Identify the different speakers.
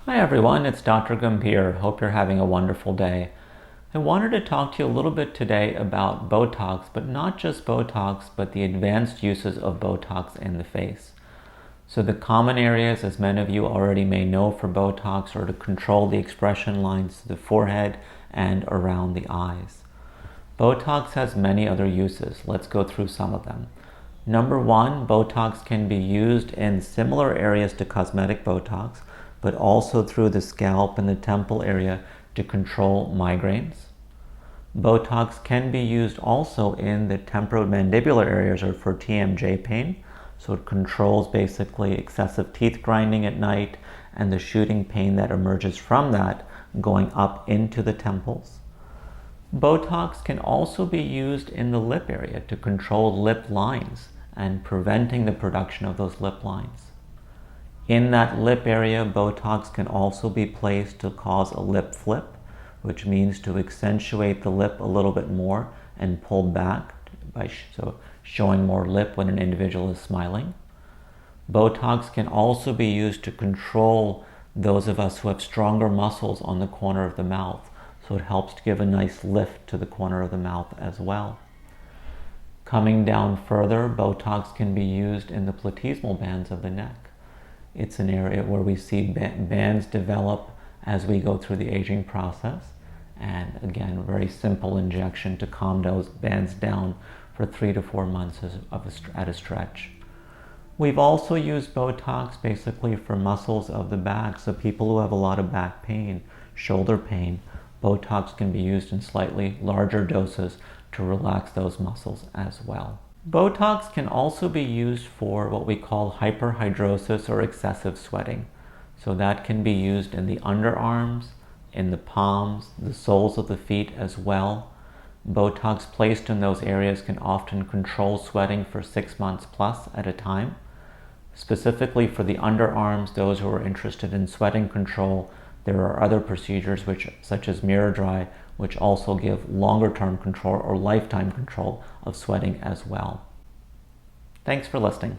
Speaker 1: Hi everyone, it's Dr. Gambhir. Hope you're having a wonderful day. I wanted to talk to you a little bit today about Botox, but not just Botox, but the advanced uses of Botox in the face. So the common areas, as many of you already may know for Botox, are to control the expression lines to the forehead and around the eyes. Botox has many other uses. Let's go through some of them. Number one, Botox can be used in similar areas to cosmetic Botox, but also through the scalp and the temple area to control migraines. Botox can be used also in the temporomandibular areas or for TMJ pain. So it controls basically excessive teeth grinding at night and the shooting pain that emerges from that going up into the temples. Botox can also be used in the lip area to control lip lines and preventing the production of those lip lines. In that lip area, Botox can also be placed to cause a lip flip, which means to accentuate the lip a little bit more and pull back by showing more lip when an individual is smiling. Botox can also be used to control those of us who have stronger muscles on the corner of the mouth, so it helps to give a nice lift to the corner of the mouth as well. Coming down further, Botox can be used in the platysmal bands of the neck. It's an area where we see bands develop as we go through the aging process. And again, very simple injection to calm those bands down for 3 to 4 months at a stretch. We've also used Botox basically for muscles of the back. So people who have a lot of back pain, shoulder pain, Botox can be used in slightly larger doses to relax those muscles as well. Botox can also be used for what we call hyperhidrosis or excessive sweating. So that can be used in the underarms, in the palms, the soles of the feet as well. Botox placed in those areas can often control sweating for 6 months plus at a time. Specifically for the underarms, those who are interested in sweating control, there are other procedures such as mirror dry, which also give longer term control or lifetime control of sweating as well. Thanks for listening.